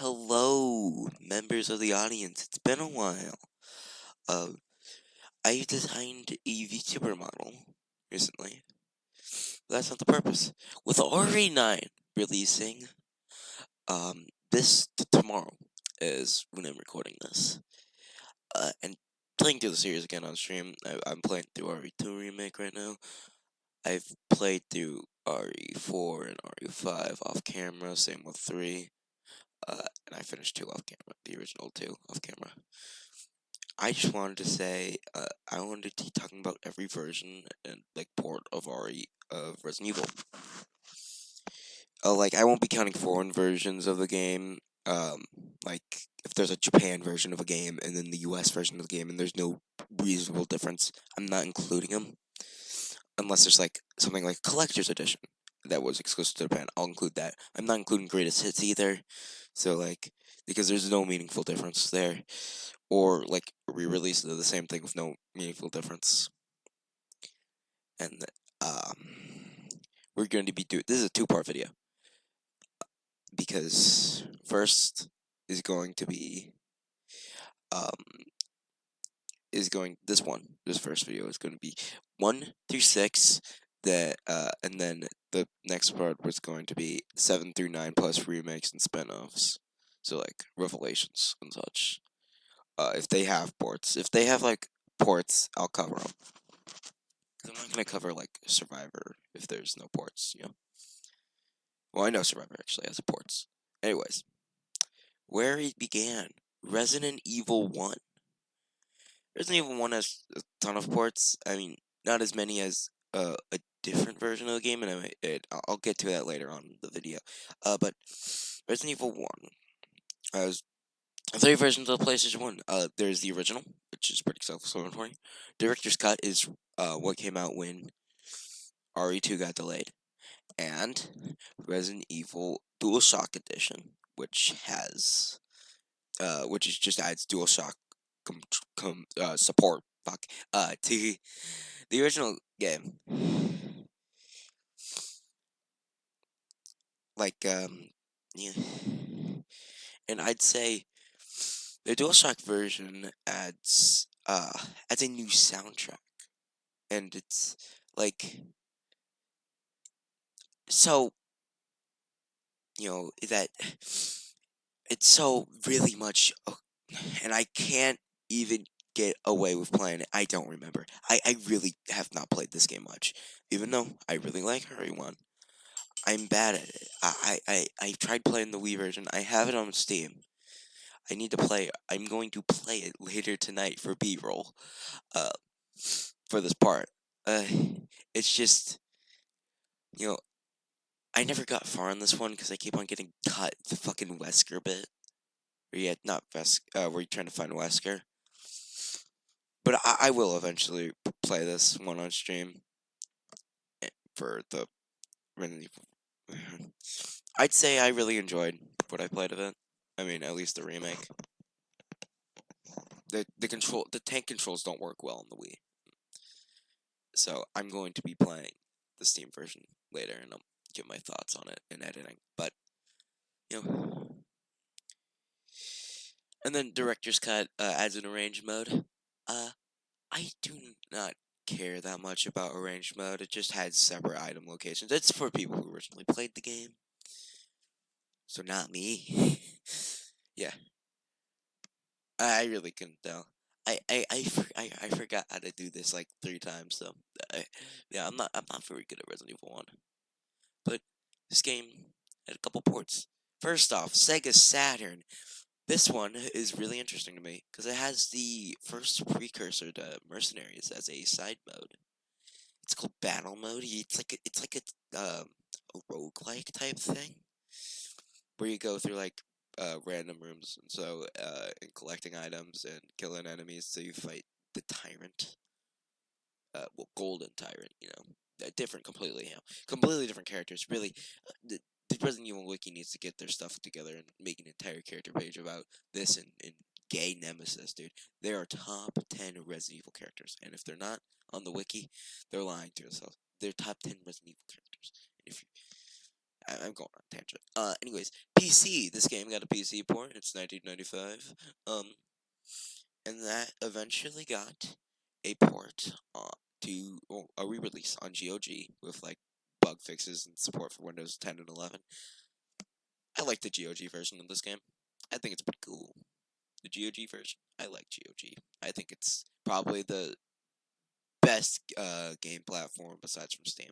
Hello, members of the audience. It's been a while. Uh, I designed a VTuber model recently. That's not the purpose. With RA9 releasing, tomorrow is when I'm recording this. And playing through the series again on stream. I'm playing through RE2 Remake right now. I've played through RE4 and RE5 off camera, same with 3. And I finished 2 off camera, the original 2 off camera. I just wanted to say, I wanted to be talking about every version and like port of Resident Evil. Like I won't be counting foreign versions of the game. Like if there's a Japan version of a game and then the U.S. version of the game, and there's no reasonable difference, I'm not including them unless there's like something like collector's edition that was exclusive to Japan. I'll include that. I'm not including greatest hits either. So like because there's no meaningful difference there. Or like re-release of the same thing with no meaningful difference. And we're going to be doing this is a two-part video because first is going to be um this first video is going to be 1 through 6 that and then the next part was going to be 7 through 9 plus remakes and spin-offs, so like revelations and such. If they have ports, if they have like ports, I'll cover them. I'm not gonna cover like Survivor if there's no ports. Well, I know Survivor actually has ports. Anyways, where it began, Resident Evil 1. Resident Evil 1 has a ton of ports. I mean, not as many as a different version of the game, and I'll get to that later on in the video. But Resident Evil 1 has 3 versions of the PlayStation 1. There's the original, which is pretty self-explanatory. Director's Cut is what came out when RE2 got delayed. And Resident Evil DualShock Edition, which is just adds DualShock support. To the original game. Yeah, and I'd say the DualShock version adds a new soundtrack, and it's like so that it's so really much, and I can't even get away with playing it. I don't remember. I really have not played this game much, even though I really like RE1. I'm bad at it. I tried playing the Wii version. I have it on Steam. I need to play it. I'm going to play it later tonight for B-roll. Uh, for this part. Uh, it's just you know I never got far on this one because I keep on getting cut the fucking Wesker bit. Or yeah, not Wesker. Where you're trying to find Wesker. But I will eventually play this one on stream for the Resident Evil. I'd say I really enjoyed what I played of it. I mean, at least the remake. The tank controls don't work well on the Wii, so I'm going to be playing the Steam version later, and I'll give my thoughts on it in editing. But you know, and then Director's Cut adds an arrange mode. I do not care that much about arrange mode. It just had separate item locations. It's for people who originally played the game, so not me. Yeah, I really couldn't tell. I forgot how to do this like 3 times. So yeah, I'm not very good at Resident Evil 1. But this game had a couple ports. First off, Sega Saturn. This one is really interesting to me because it has the first precursor to Mercenaries as a side mode. It's called Battle Mode. It's like a roguelike type thing where you go through like random rooms and collecting items and killing enemies so you fight the tyrant. Golden tyrant. Different completely. Completely different characters. Really, the Resident Evil Wiki needs to get their stuff together and make an entire character page about this and gay Nemesis, dude. There are top 10 Resident Evil characters, and if they're not on the wiki, they're lying to themselves. They're top 10 Resident Evil characters. And if I'm going on a tangent. Anyways, PC. This game got a PC port. It's 1995. And that eventually got a port to a re-release on GOG with like bug fixes and support for Windows 10 and 11. I like the GOG version of this game. I think it's pretty cool. The GOG version. I like GOG. I think it's probably the best game platform besides from Steam.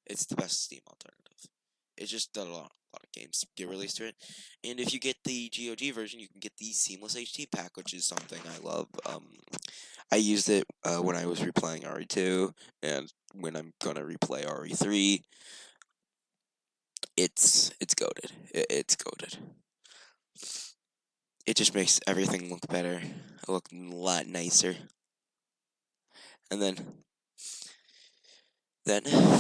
It's the best Steam alternative. It's just that a lot of games get released to it. And if you get the GOG version, you can get the Seamless HD pack, which is something I love. I used it when I was replaying RE2, and when I'm gonna replay RE3. It's goated. It's goated. It just makes everything look better, look a lot nicer. And then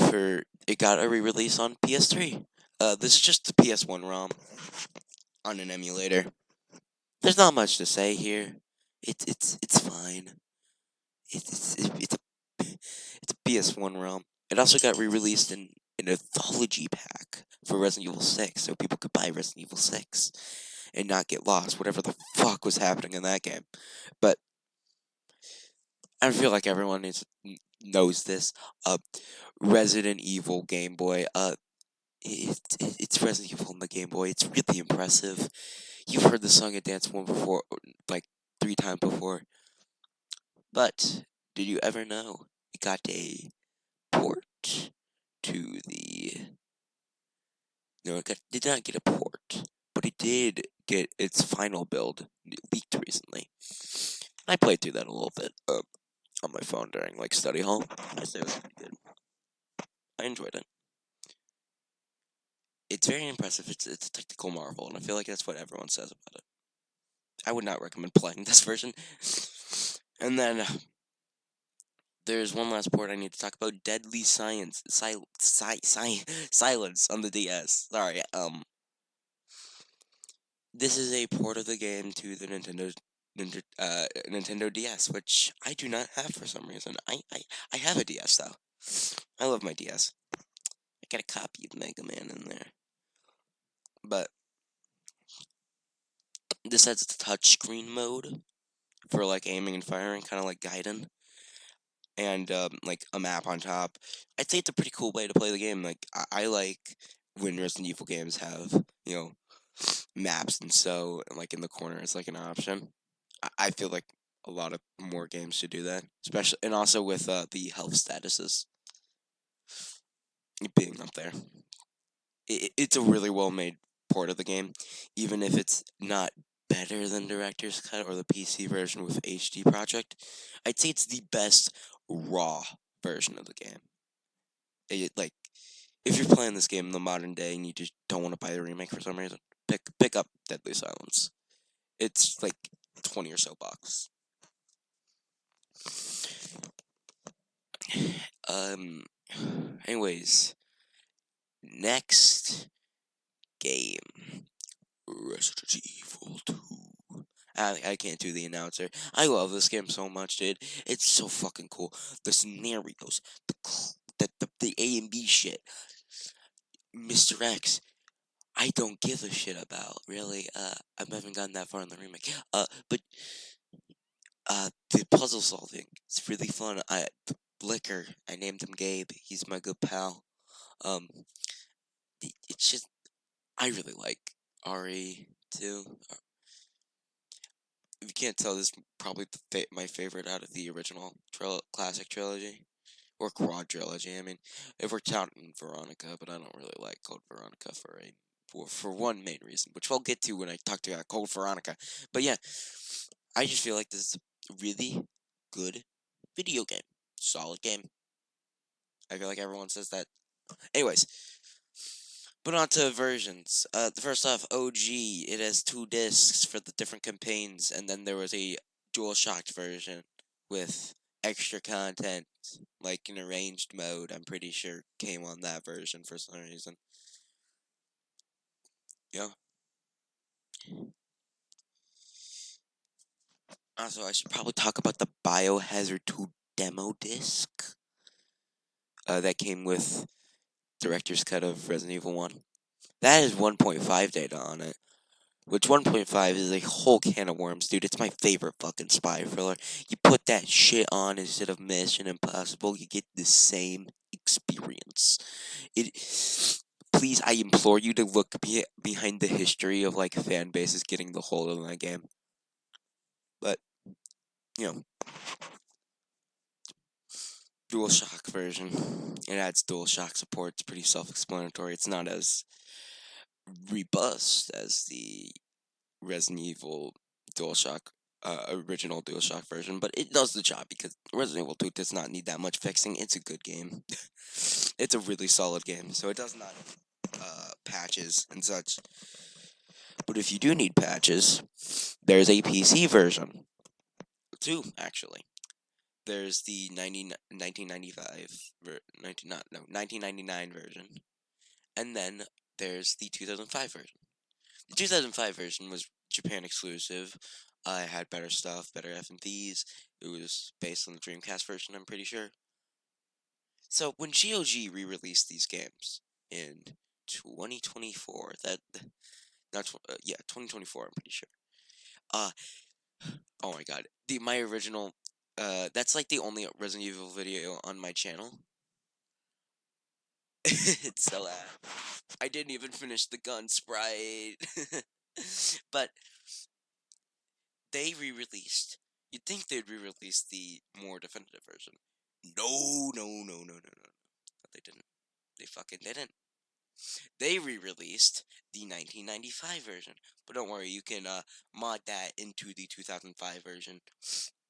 for it got a re-release on PS3. This is just the PS1 ROM on an emulator. There's not much to say here. It's fine. It's a PS1 ROM. It also got re-released in an anthology pack for Resident Evil 6, so people could buy Resident Evil 6 and not get lost, whatever the fuck was happening in that game. But I feel like everyone knows this. Resident Evil Game Boy. It's Resident Evil on the Game Boy. It's really impressive. You've heard the song and dance one before, like 3 times before. But did you ever know it got a port to the? No, did not get a port, but it did get its final build leaked recently. I played through that a little bit on my phone during like study hall. I say it was pretty good. I enjoyed it. It's very impressive. It's a technical marvel, and I feel like that's what everyone says about it. I would not recommend playing this version. And then there's one last port I need to talk about: Deadly Science, Silence on the DS. Sorry. This is a port of the game to the Nintendo DS, which I do not have for some reason. I have a DS though. I love my DS. I got a copy of Mega Man in there. But this has the touchscreen mode for like aiming and firing, kind of like Gaiden, and like a map on top. I'd say it's a pretty cool way to play the game. Like I like when Resident Evil games have maps, and so like in the corner it's like an option. I feel like a lot of more games should do that, especially and also with the health statuses being up there. It's a really well made port of the game, even if it's not better than Director's Cut or the PC version with HD Project. I'd say it's the best raw version of the game. Like, if you're playing this game in the modern day and you just don't want to buy the remake for some reason, pick up Deadly Silence. It's like 20 or so bucks. Anyways, next game, Resident Evil 2. I can't do the announcer. I love this game so much, dude. It's so fucking cool. The scenarios, the A and B shit. Mr. X, I don't give a shit about, really. I haven't gotten that far in the remake. But the puzzle solving, it's really fun. Blicker, I named him Gabe. He's my good pal. It's just, I really like RE2. If you can't tell, this is probably my favorite out of the original classic trilogy. Or quadrilogy. I mean, if we're counting Veronica, but I don't really like Code Veronica for one main reason, which we'll get to when I talk to Code Veronica. But yeah, I just feel like this is a really good video game. Solid game. I feel like everyone says that. Anyways, but on to versions. The first off, OG. It has 2 discs for the different campaigns, and then there was a DualShock version with extra content, like an arranged mode. I'm pretty sure came on that version for some reason. Yeah. Also, I should probably talk about the Biohazard 2 demo disc that came with Director's Cut of Resident Evil 1. That is 1.5 data on it. Which 1.5 is a whole can of worms, dude. It's my favorite fucking spy thriller. You put that shit on instead of Mission Impossible, you get the same experience. It. Please, I implore you to look behind the history of like fan bases getting the hold of that game. But you know, DualShock version. It adds DualShock support. It's pretty self-explanatory. It's not as robust as the Resident Evil DualShock original DualShock version, but it does the job because Resident Evil 2 does not need that much fixing. It's a good game. It's a really solid game, so it does not patches and such. But if you do need patches, there's a PC version. Two, actually. There's the 1995, 1999 version, and then there's the 2005 version. The 2005 version was Japan exclusive. It had better stuff, better FMVs. It was based on the Dreamcast version, I'm pretty sure. So when GOG re-released these games in 2024, not 2024, I'm pretty sure. Uh, oh my god, my original, that's like the only Resident Evil video on my channel. It's so loud. I didn't even finish the gun sprite. But they re-released. You'd think they'd re-release the more definitive version. No, no, no, no, no, no. But they didn't. They fucking didn't. They re-released the 1995 version. But don't worry, you can mod that into the 2005 version,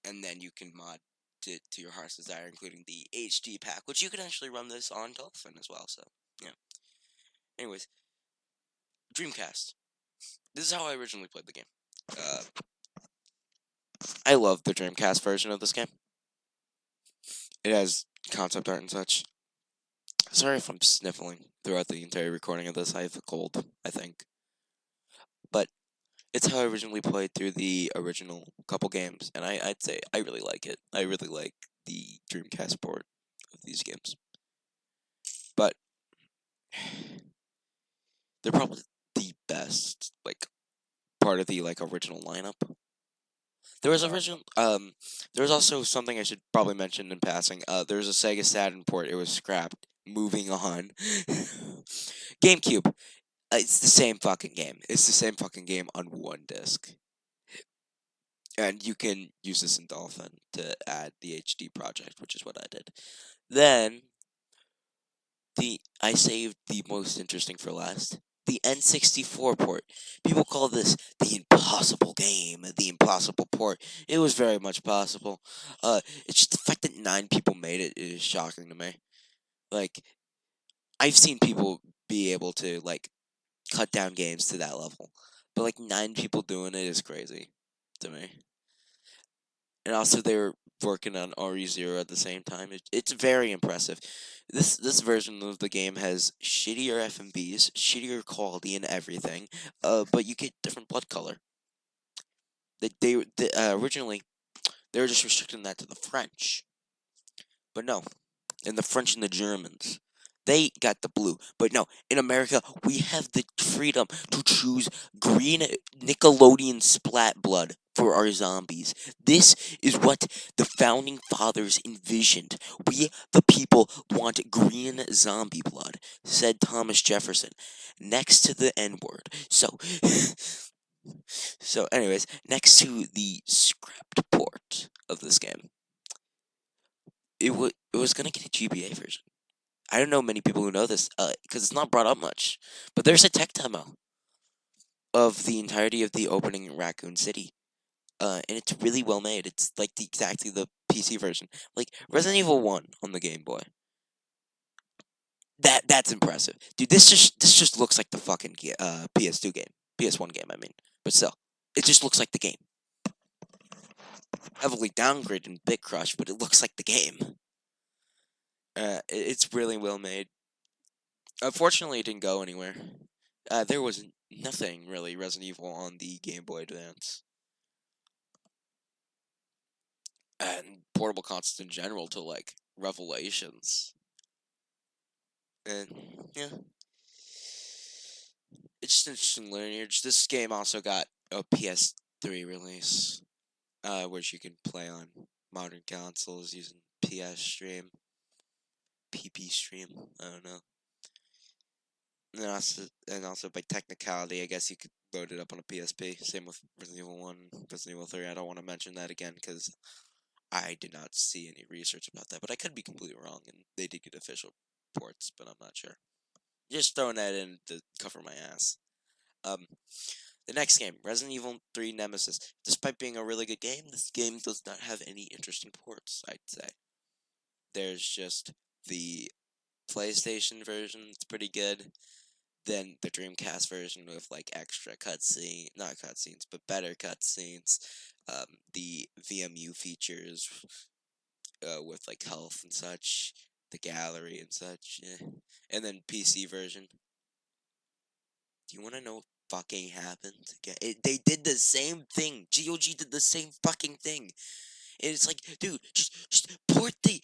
and then you can mod it to your heart's desire, including the HD pack, which you can actually run this on Dolphin as well. So yeah. Anyways, Dreamcast. This is how I originally played the game. Uh, I love the Dreamcast version of this game. It has concept art and such. Sorry if I'm sniffling throughout the entire recording of this. I have a cold, I think. But it's how I originally played through the original couple games, and I'd say I really like it. I really like the Dreamcast port of these games. But they're probably the best, like, part of the, like, original lineup. There was there was also something I should probably mention in passing. There was a Sega Saturn port. It was scrapped. Moving on. GameCube. It's the same fucking game. It's the same fucking game on one disc. And you can use this in Dolphin to add the HD project, which is what I did. Then I saved the most interesting for last. The N64 port. People call this the impossible game, the impossible port. It was very much possible. It's just the fact that 9 people made it is shocking to me. Like, I've seen people be able to like cut down games to that level, but like 9 people doing it is crazy to me. And also, they were working on RE0 at the same time. It's very impressive. This version of the game has shittier FMVs, shittier quality and everything. But you get different blood color. Originally they were just restricting that to the French, but no, and the French and the Germans. They got the blue, but no, in America, we have the freedom to choose green Nickelodeon splat blood for our zombies. This is what the founding fathers envisioned. We, the people, want green zombie blood, said Thomas Jefferson, next to the N word. So, anyways, next to the scrapped port of this game, it was gonna get a GBA version. I don't know many people who know this, because it's not brought up much. But there's a tech demo of the entirety of the opening in Raccoon City, and it's really well made. It's like exactly the PC version, like Resident Evil 1 on the Game Boy. That's impressive, dude. This just looks like the fucking PS2 game, PS1 game. I mean, but still, it just looks like the game. Heavily downgraded in Bit Crush, but it looks like the game. It's really well made. Unfortunately, it didn't go anywhere. There was nothing really Resident Evil on the Game Boy Advance. And portable consoles in general to like Revelations. And yeah. it's interesting lineage. This game also got a PS3 release, which you can play on modern consoles using PS Stream, PP Stream. I don't know. And also by technicality, I guess you could load it up on a PSP. Same with Resident Evil 1, Resident Evil 3. I don't want to mention that again because I did not see any research about that, but I could be completely wrong, and they did get official reports, but I'm not sure. Just throwing that in to cover my ass. Um, the next game, Resident Evil 3 Nemesis. Despite being a really good game, this game does not have any interesting ports, I'd say. There's just the PlayStation version, it's pretty good. Then the Dreamcast version with like extra cutscene, not cutscenes, but better cutscenes. The VMU features with like health and such, the gallery and such, and then PC version. Do you want to know what fucking happened? They did the same thing. GOG did the same fucking thing. And it's like, dude, just port the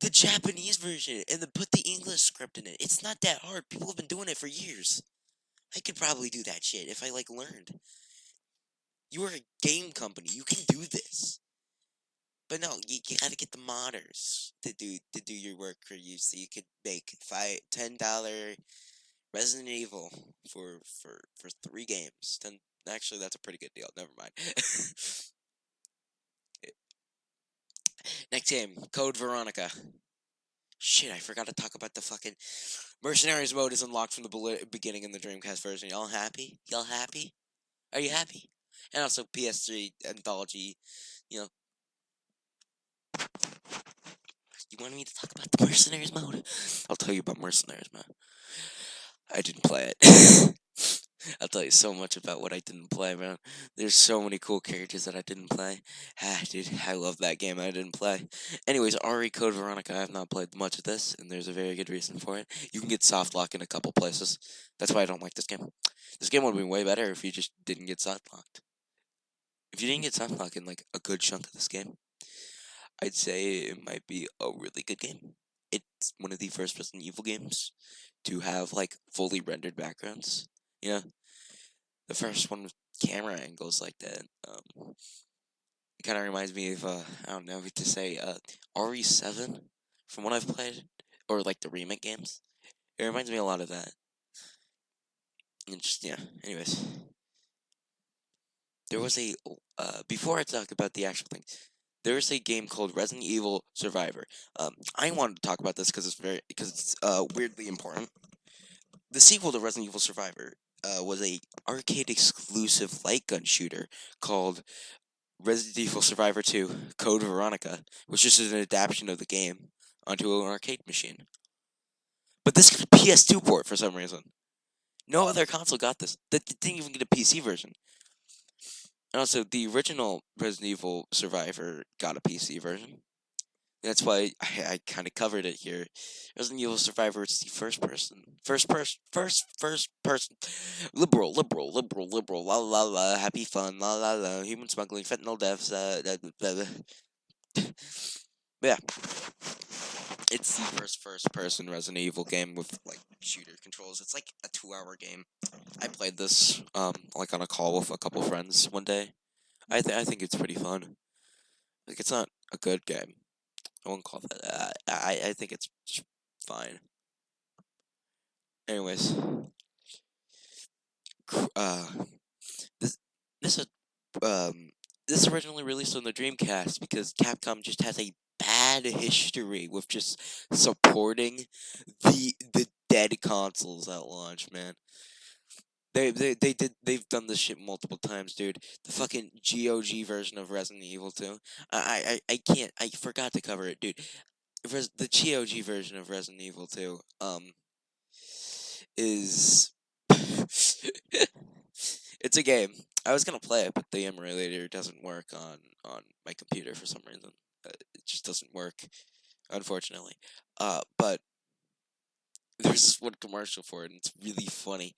Japanese version and then put the English script in it. It's not that hard. People have been doing it for years. I could probably do that shit if I like learned. You are a game company. You can do this. But no, you gotta get the modders to do your work for you, so you could make $10 Resident Evil for 3 games. Actually, that's a pretty good deal. Never mind. Next game, Code Veronica. Shit, I forgot to talk about the fucking Mercenaries mode is unlocked from the beginning in the Dreamcast version. Y'all happy? Y'all happy? Are you happy? And also PS3 Anthology, you know. You wanted me to talk about the Mercenaries mode? I'll tell you about Mercenaries, man. I didn't play it. I'll tell you so much about what I didn't play, man. There's so many cool characters that I didn't play. Ah, dude, I love that game I didn't play. Anyways, RE Code Veronica, I have not played much of this, and there's a very good reason for it. You can get soft lock in a couple places. That's why I don't like this game. This game would be way better if you just didn't get soft locked. If you didn't get soft lock in like a good chunk of this game, I'd say it might be a really good game. It's one of the first Resident Evil games to have like fully rendered backgrounds. You know, the first one with camera angles like that. It kind of reminds me of I don't know what to say, RE7 from what I've played, or like the remake games. It reminds me a lot of that. And just yeah. Anyways, there was a before I talk about the actual thing. There's a game called Resident Evil Survivor. I wanted to talk about this because it's weirdly important. The sequel to Resident Evil Survivor was a arcade exclusive light gun shooter called Resident Evil Survivor 2 Code Veronica, which is an adaptation of the game onto an arcade machine. But this got a PS2 port for some reason. No other console got this. That didn't even get a PC version. And also, the original Resident Evil Survivor got a PC version. That's why I kind of covered it here. Resident Evil Survivor, it's the first person, liberal, la la la, happy fun, la la la, human smuggling, fentanyl deaths, yeah. It's the first person Resident Evil game with like shooter controls. It's like a 2-hour game. I played this like on a call with a couple friends one day. I think it's pretty fun. Like it's not a good game. I won't call that. I think it's just fine. Anyways, uh, this this is this is originally released on the Dreamcast because Capcom just has a bad history with just supporting the dead consoles at launch, man. They've done this shit multiple times, dude. The fucking GOG version of Resident Evil 2. I can't I forgot to cover it, dude. The GOG version of Resident Evil 2 is it's a game. I was gonna play it, but the emulator doesn't work on my computer for some reason. It just doesn't work, unfortunately. But there's this one commercial for it, and it's really funny.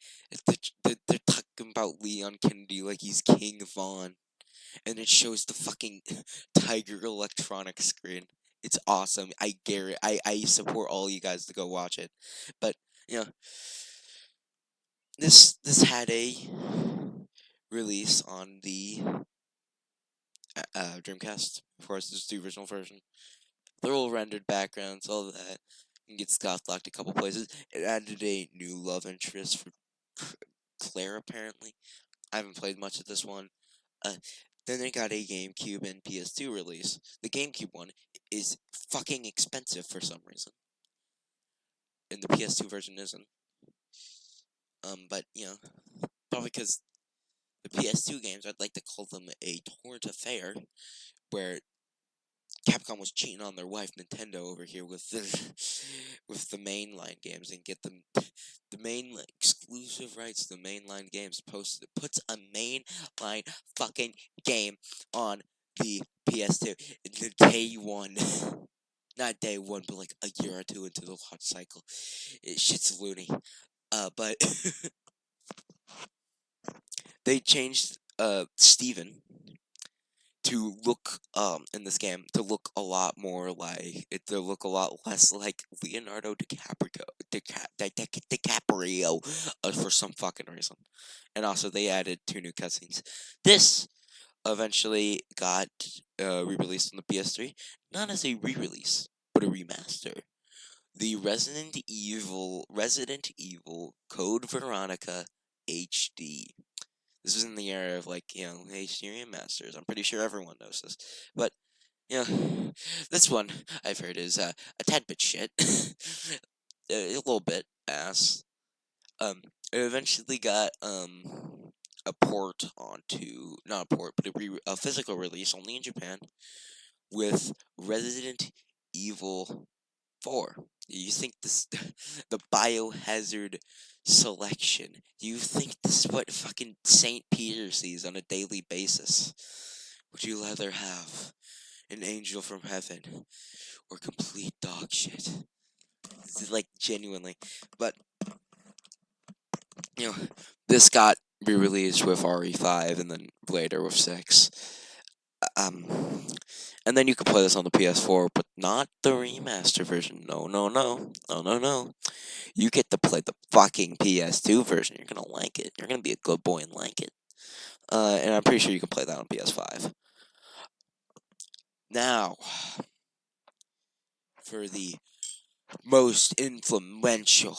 They're talking about Leon Kennedy like he's King Von, and it shows the fucking Tiger Electronic screen. It's awesome. I support all you guys to go watch it. But, you know, this had a release on the Dreamcast. Of course, this is the original version. They're all rendered backgrounds, all that. You can get scoff locked a couple places. It added a new love interest for Claire, apparently. I haven't played much of this one. Uh, then they got a GameCube and PS2 release. The GameCube one is fucking expensive for some reason, and the PS2 version isn't. But probably because the PS2 games, I'd like to call them a torrent affair, where Capcom was cheating on their wife Nintendo over here with the with the mainline games and get them the main exclusive rights to the mainline games posted. It puts a mainline fucking game on the PS2 in the day one. Not day one, but like a year or two into the launch cycle. Shit's loony. But they changed Steven to look in this game to look a lot more like it to look a lot less like Leonardo DiCaprio for some fucking reason. And also they added 2 new cutscenes. This eventually got re-released on the PS3, not as a re-release, but a remaster. The Resident Evil Code Veronica HD. This was in the era of HD remasters. I'm pretty sure everyone knows this, but this one I've heard is a tad bit shit, a little bit ass. It eventually got a port onto not a port, but a physical release only in Japan with Resident Evil 4. You think this the Biohazard selection? You think this is what fucking Saint Peter sees on a daily basis? Would you rather have an angel from heaven or complete dog shit? This is like genuinely, but you know, this got re-released with RE5 and then later with 6. Um, and then you could play this on the PS4, but not the remaster version. No, no, no, no, no, no. You get to play the fucking PS2 version. You're gonna like it. You're gonna be a good boy and like it. And I'm pretty sure you can play that on PS5. Now, for the most influential,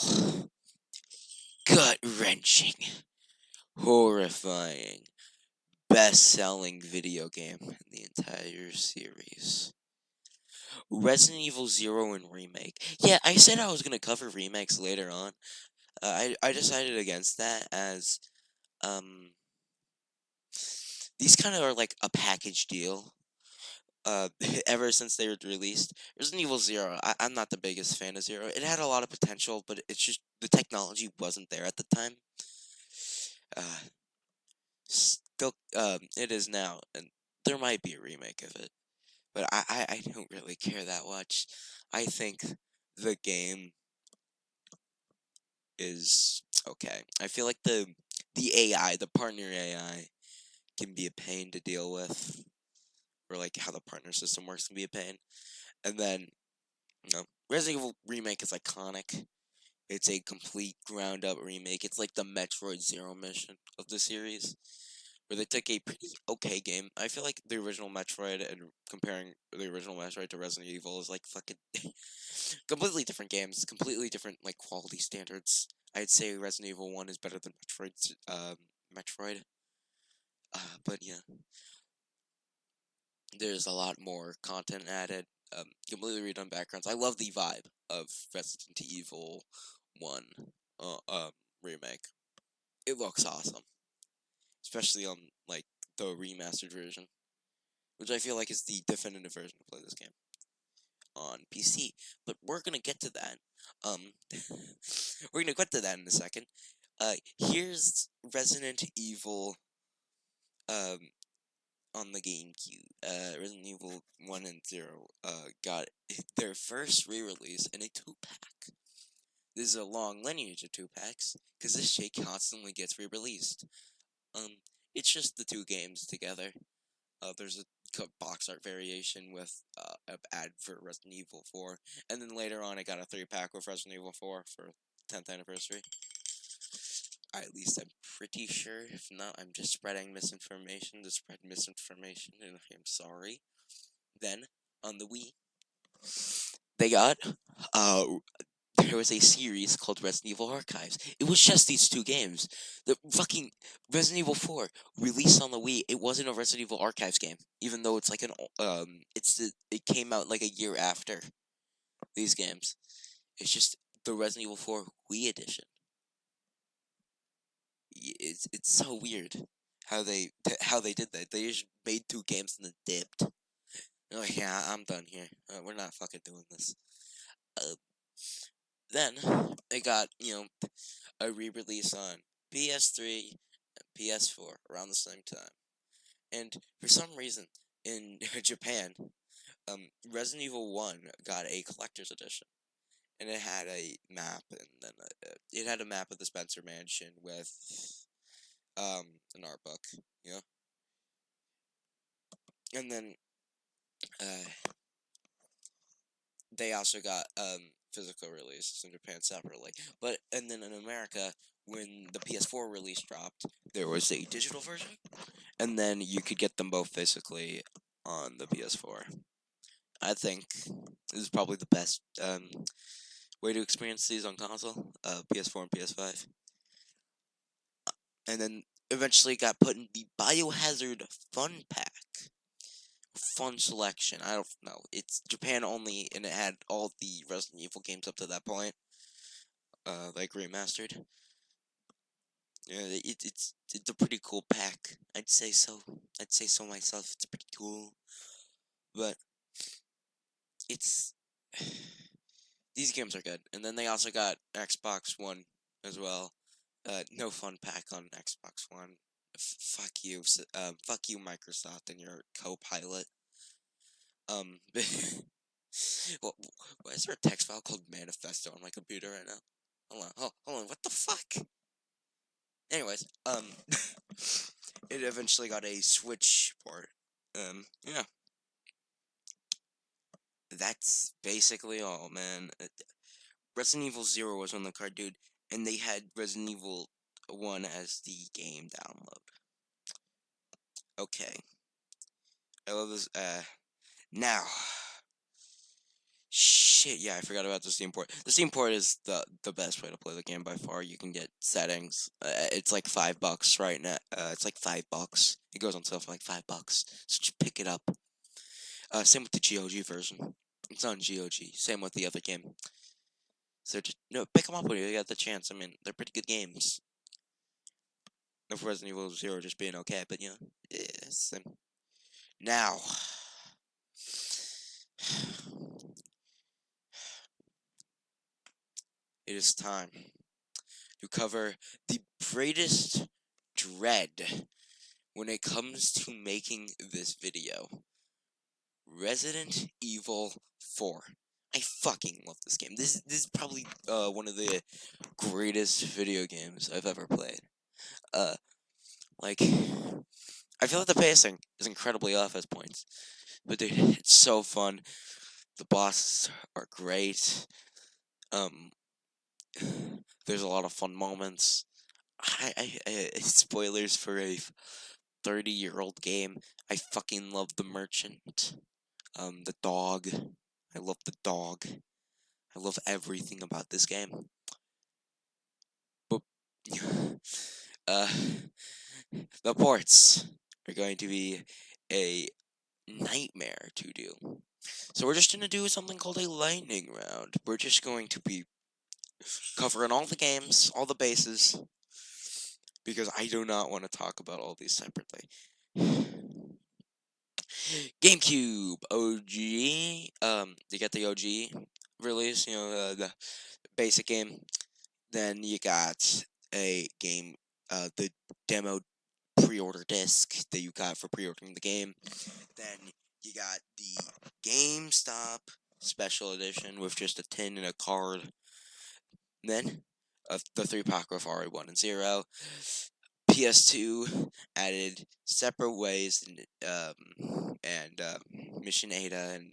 gut-wrenching, horrifying, best-selling video game in the entire series. Resident Evil 0 and Remake. Yeah, I said I was gonna cover remakes later on. I decided against that as these kind of are like a package deal. Ever since they were released, Resident Evil 0. I'm not the biggest fan of 0. It had a lot of potential, but it's just the technology wasn't there at the time. Uh, Still, it is now, and there might be a remake of it, but I don't really care that much. I think the game is okay. I feel like the AI, the partner AI, can be a pain to deal with, or like how the partner system works can be a pain. And then, Resident Evil Remake is iconic. It's a complete ground up remake. It's like the Metroid Zero mission of the series, where they took a pretty okay game. I feel like the original Metroid and comparing the original Metroid to Resident Evil is like fucking completely different games, completely different like quality standards. I'd say Resident Evil 1 is better than Metroid. But yeah, there's a lot more content added. Completely redone backgrounds. I love the vibe of Resident Evil 1 remake. It looks awesome, especially on like the remastered version, which I feel like is the definitive version to play this game on PC. But we're gonna get to that. Um, we're gonna get to that in a second. Here's Resident Evil um on the GameCube. Resident Evil 1 and 0 got their first re-release in a 2-pack. This is a long lineage of 2-packs, because this shit constantly gets re-released. It's just the 2 games together. There's a box art variation with an ad for Resident Evil 4, and then later on I got a 3-pack with Resident Evil 4 for 10th anniversary. At least I'm pretty sure. If not, I'm just spreading misinformation to spread misinformation, and I'm sorry. Then, on the Wii, they got, uh, there was a series called Resident Evil Archives. It was just these two games. The fucking Resident Evil 4 released on the Wii. It wasn't a Resident Evil Archives game, even though it's like it came out like a year after these games. It's just the Resident Evil 4 Wii edition. It's so weird how they did that. They just made two games and then dipped. They're like, yeah, I'm done here. We're not fucking doing this. Uh, then they got a re-release on PS3 and PS4 around the same time. And for some reason in Japan, Resident Evil 1 got a collector's edition. And it had a map, and then it had a map of the Spencer Mansion with an art book, you know. And then they also got physical releases in Japan separately. But and then in America, when the PS4 release dropped, there was a digital version, and then you could get them both physically on the PS4. I think this is probably the best way to experience these on console, PS4 and PS5. And then eventually got put in the Biohazard Fun Pack. Fun selection. I don't know. It's Japan only, and it had all the Resident Evil games up to that point, like remastered. Yeah, it's a pretty cool pack. I'd say so. I'd say so myself. It's pretty cool, but it's these games are good. And then they also got Xbox One as well. No fun pack on Xbox One. Fuck you, fuck you, Microsoft, and your co-pilot. Well, why is there a text file called Manifesto on my computer right now? Hold on, what the fuck? Anyways, it eventually got a Switch port. Yeah. That's basically all, man. Resident Evil 0 was on the card, dude, and they had Resident Evil 1 as the game download. Okay. I love this, now. Shit, yeah, I forgot about the Steam port. The Steam port is the best way to play the game by far. You can get settings. It's like $5 right now. It's like $5. It goes on sale for like $5. So just pick it up. Same with the GOG version. It's on GOG. Same with the other game. So just pick them up when you get the chance. I mean, they're pretty good games. Of Resident Evil 0 just being okay, but yes. Now. It is time to cover the greatest dread when it comes to making this video. Resident Evil 4. I fucking love this game. This is probably one of the greatest video games I've ever played. Like, I feel like the pacing is incredibly off at points. But dude, it's so fun. The bosses are great. There's a lot of fun moments. Spoilers for a 30-year-old game. I fucking love the merchant. The dog. I love the dog. I love everything about this game. But the ports are going to be a nightmare to do. So we're just gonna do something called a lightning round. We're just going to be covering all the games, all the bases, because I do not want to talk about all these separately. GameCube OG, you get the OG release, the basic game. Then you got a game, the demo pre-order disc that you got for pre-ordering the game. Then you got the GameStop special edition with just a tin and a card. Then the 3-pack of RE1 and 0. PS2 added separate ways and Mission Ada and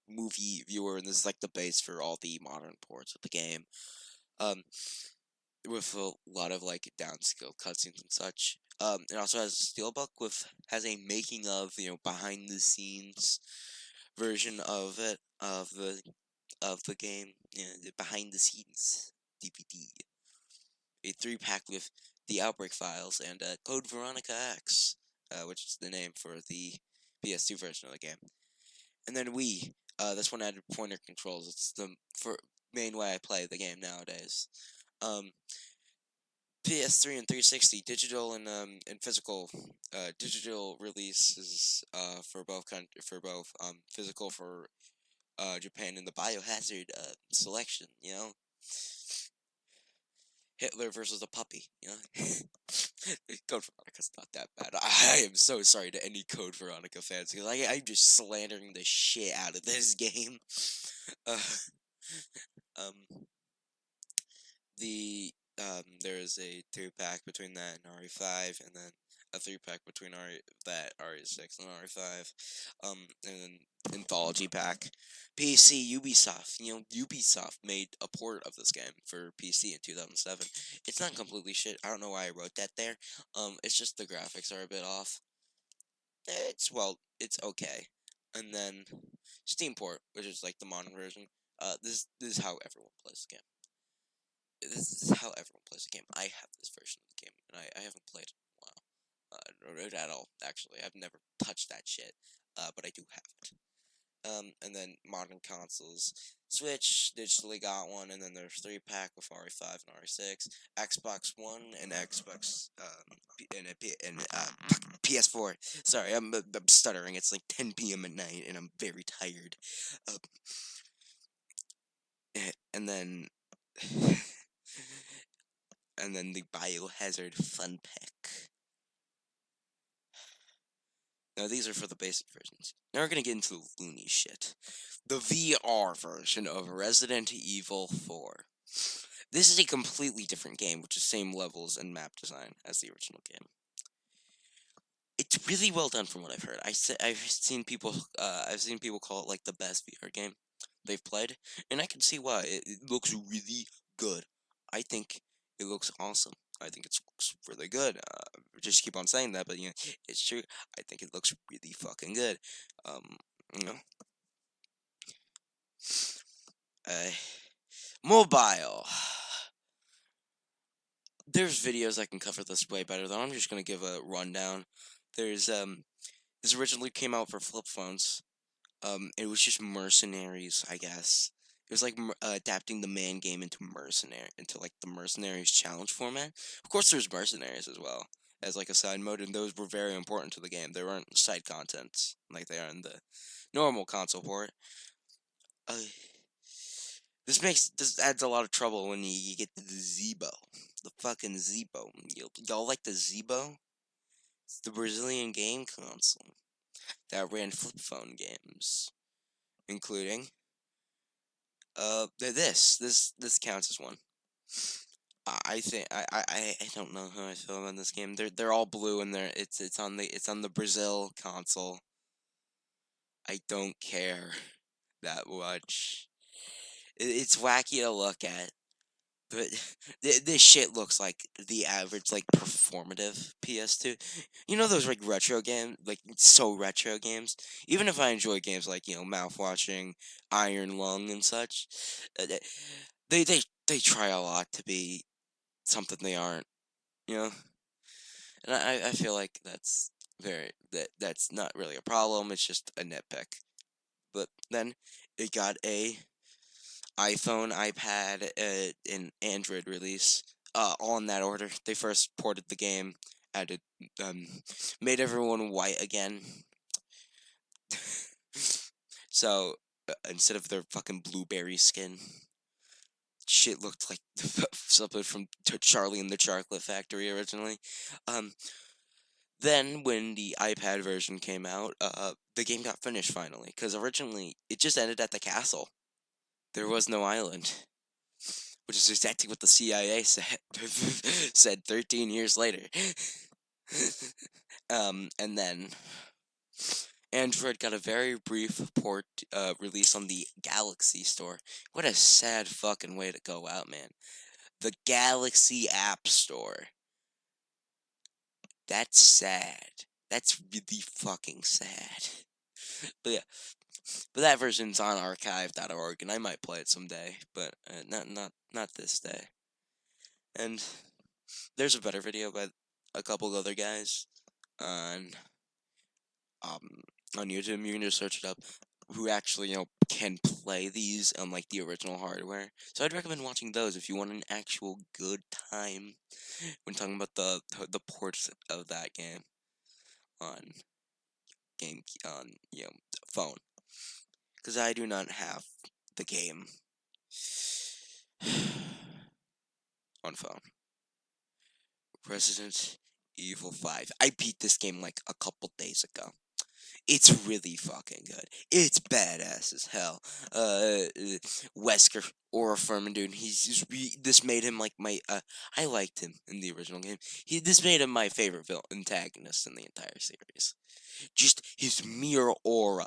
movie viewer, and this is like the base for all the modern ports of the game. with a lot of like downscaled cutscenes and such. It also has a steelbook with has a making of, behind the scenes version of it of the game, the behind the scenes DVD. A 3-pack with the Outbreak files and Code Veronica X, which is the name for the PS2 version of the game. And then this one added pointer controls. It's the main way I play the game nowadays. PS3 and 360 digital and physical digital releases for both physical for Japan and the Biohazard selection. Hitler versus a puppy. Code Veronica's not that bad. I am so sorry to any Code Veronica fans because I'm just slandering the shit out of this game. Uh, um, there is a 2-pack between that and RE5, and then a 3-pack between RE6 and RE5. And then anthology pack. PC Ubisoft. Ubisoft made a port of this game for PC in 2007. It's not completely shit. I don't know why I wrote that there. It's just the graphics are a bit off. It's okay. And then Steam port, which is like the modern version. This is how everyone plays the game. This is how everyone plays the game. I have this version of the game, and I haven't played it in a while. At all, actually. I've never touched that shit, but I do have it. And then modern consoles. Switch digitally got one, and then there's 3-pack with RE5 and RE6, Xbox One and Xbox PS4. Sorry, I'm stuttering. It's like 10 p.m. at night, and I'm very tired. And then and then the Biohazard Fun Pack. Now, these are for the basic versions. Now we're gonna get into the loony shit. The VR version of Resident Evil 4. This is a completely different game, with the same levels and map design as the original game. It's really well done from what I've heard. I've seen people call it like the best VR game they've played, and I can see why. It looks really good. I think it looks awesome. I think it looks really good. Just keep on saying that, but it's true. I think it looks really fucking good. You know, mobile. There's videos I can cover this way better, though. I'm just gonna give a rundown. There's this originally came out for flip phones. It was just Mercenaries, I guess. It was like adapting the man game into like the Mercenaries challenge format. Of course, there's Mercenaries as well as like a side mode, and those were very important to the game. They weren't side contents like they are in the normal console port. This adds a lot of trouble when you get the Zeebo, the fucking Zeebo. Y'all like the Zeebo? It's the Brazilian game console that ran flip phone games, including this counts as one. I think I don't know how I feel about this game. They're all blue and it's on the Brazil console. I don't care that much. It's wacky to look at, but this shit looks like the average like performative PS2. You know those like retro games, like so retro games. Even if I enjoy games like Mouth Watching, Iron Lung, and such, uh, they they they try a lot to be something they aren't. You know, and I feel like that's not really a problem. It's just a nitpick. But then it got a iPhone, iPad, and Android release. All in that order. They first ported the game, added, made everyone white again. So instead of their fucking blueberry skin, shit looked like something from Charlie and the Chocolate Factory originally. Then when the iPad version came out, the game got finished finally because originally it just ended at the castle. There was no island, which is exactly what the CIA said said 13 years later. And then Android got a very brief port release on the Galaxy Store. What a sad fucking way to go out, man. The Galaxy App Store. That's sad. That's really fucking sad. But yeah, but that version's on archive.org, and I might play it someday, but not this day. And there's a better video by a couple other guys on um on YouTube. You can just search it up. Who actually can play these on like the original hardware. So I'd recommend watching those if you want an actual good time when talking about the ports of that game on on phone, because I do not have the game on phone. Resident Evil 5. I beat this game like a couple days ago. It's really fucking good. It's badass as hell. Wesker or Furman, dude. This made him like my. I liked him in the original game. This made him my favorite villain antagonist in the entire series. Just his mere aura.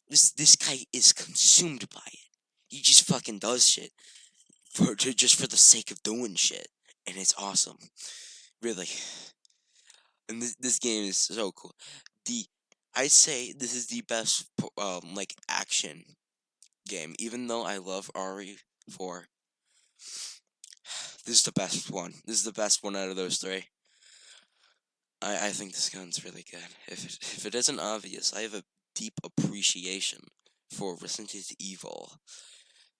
This guy is consumed by it. He just fucking does shit just for the sake of doing shit, and it's awesome. Really. And this game is so cool. I say this is the best like action game. Even though I love RE4, this is the best one. This is the best one out of those three. I think this gun's really good. If it isn't obvious, I have a deep appreciation for Resident Evil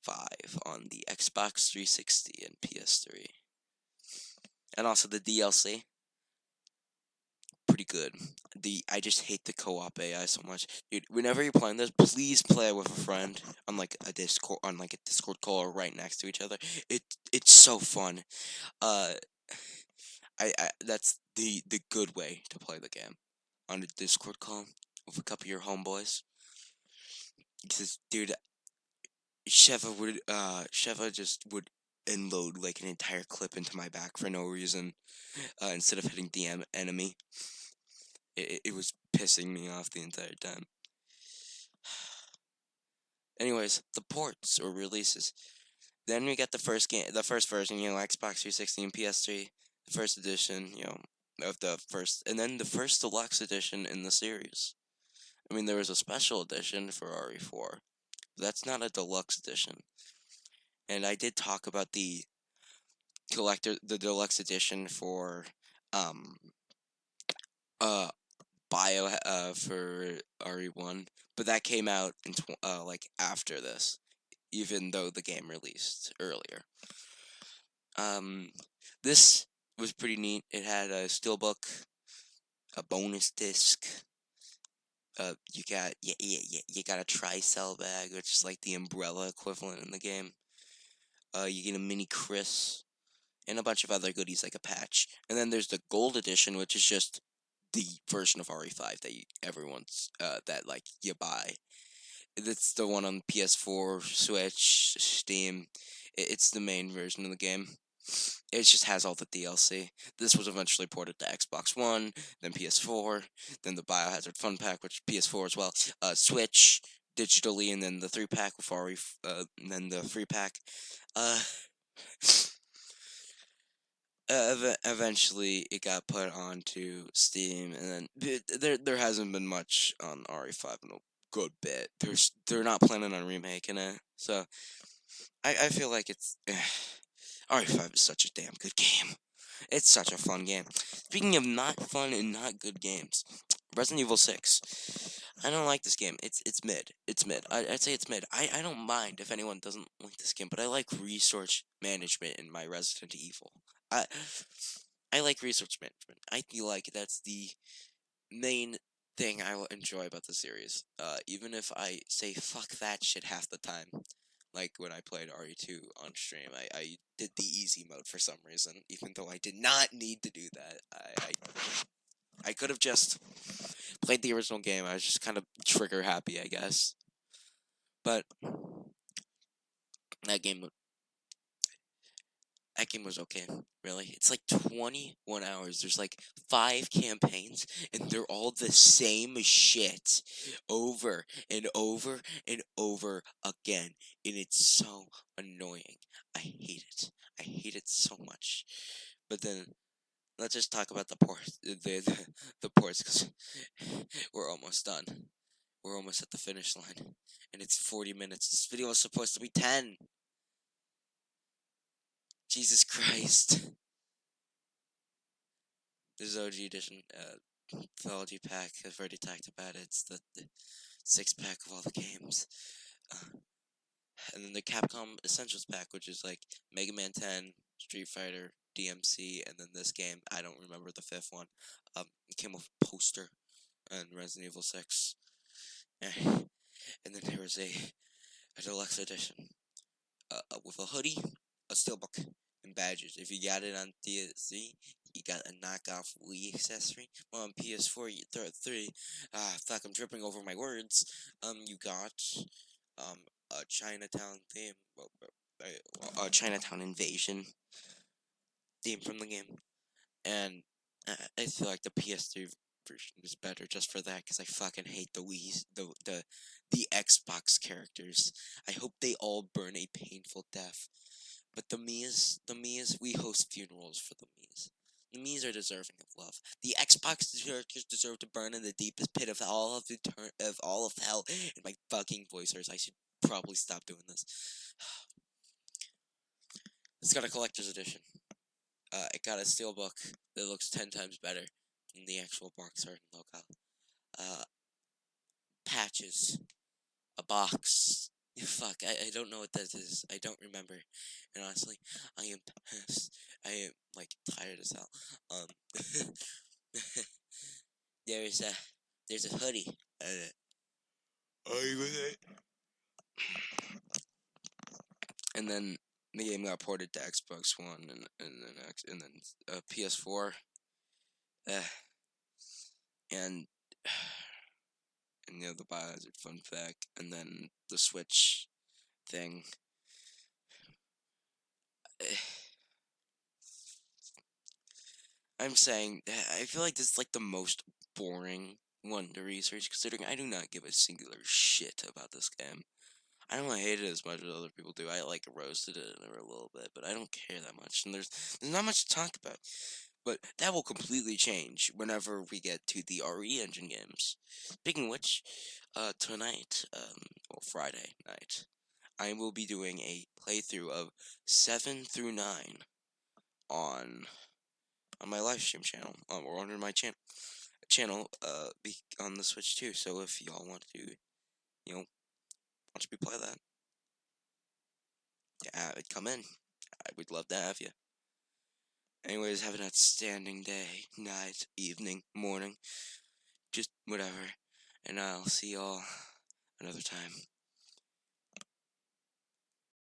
5 on the Xbox 360 and PS3. And also the DLC. Pretty good. I just hate the co-op AI so much. Dude, whenever you're playing this, please play it with a friend on like a Discord call or right next to each other. It's so fun. Uh I that's the good way to play the game. On a Discord call with a couple of your homeboys. Because dude, Sheva just would unload like an entire clip into my back for no reason. Instead of hitting the enemy. It was pissing me off the entire time. Anyways, the ports or releases. Then we got the first version, Xbox 360 and PS3, the first edition, of the first, and then the first deluxe edition in the series. I mean, there was a special edition for RE4, but that's not a deluxe edition. And I did talk about the deluxe edition for, uh, Bio for RE1, but that came out in like after this, even though the game released earlier. This was pretty neat. It had a steelbook, a bonus disc. You got a Tricell bag, which is like the umbrella equivalent in the game. You get a mini Chris, and a bunch of other goodies like a patch. And then there's the gold edition, which is just the version of RE5 that everyone's that like you buy. It's the one on PS4, Switch, Steam. It's the main version of the game. It just has all the DLC. This was eventually ported to Xbox One, then PS4, then the Biohazard Fun Pack, which PS4 as well, Switch digitally, and then the 3-pack with and then the free pack. Eventually, it got put onto Steam, and then there hasn't been much on RE5 in a good bit. They're not planning on remaking it, so I feel like it's RE5 is such a damn good game. It's such a fun game. Speaking of not fun and not good games, Resident Evil 6. I don't like this game. It's mid. It's mid. I'd say it's mid. I don't mind if anyone doesn't like this game, but I like resource management in my Resident Evil. I I like resource management. I feel like that's the main thing I will enjoy about the series. Even if I say fuck that shit half the time. Like when I played RE2 on stream, I did the easy mode for some reason, even though I did not need to do that. I could have just played the original game. I was just kind of trigger happy, I guess. But that game was okay, really. It's like 21 hours. There's like 5 campaigns, and they're all the same shit over and over and over again. And it's so annoying. I hate it. I hate it so much. But then let's just talk about the ports, the ports, because we're almost done. We're almost at the finish line, and it's 40 minutes. This video was supposed to be 10. Jesus Christ. This is OG edition, Mythology pack. I've already talked about it. It's the 6-pack of all the games. And then the Capcom Essentials pack, which is like Mega Man 10, Street Fighter, DMC, and then this game. I don't remember the 5th one. It came with a poster and Resident Evil 6. And then there was a deluxe edition with a hoodie, a steelbook, and badges. If you got it on DSC, you got a knockoff Wii accessory. Well, on PS4, fuck, I'm tripping over my words. You got a Chinatown theme, a Chinatown invasion theme from the game, and I feel like the PS3 version is better just for that, because I fucking hate the Wii's, the Xbox characters. I hope they all burn a painful death. But the Mii's, we host funerals for the Mii's. The Mii's are deserving of love. The Xbox characters deserve to burn in the deepest pit of all of hell. And my fucking voice hurts. I should probably stop doing this. It's got a collector's edition. It got a steelbook that looks 10 times better than the actual box art and logo. Patches. A box. Fuck, I don't know what that is. I don't remember. And honestly, I am pissed. I am, like, tired as hell. There's a hoodie. And then the game got ported to Xbox One and then PS4. And the Biohazard fun fact, and then the Switch thing. I'm saying I feel like this is like the most boring one to research, considering I do not give a singular shit about this game. I don't hate it as much as other people do. I like roasted it a little bit, but I don't care that much. And there's not much to talk about. But that will completely change whenever we get to the RE Engine games. Speaking of which, tonight, or Friday night, I will be doing a playthrough of 7 through 9 on my live stream channel, or on my channel, on the Switch too. So if y'all want to, watch me play that, yeah, come in. I would love to have you. Anyways, have an outstanding day, night, evening, morning, just whatever. And I'll see y'all another time.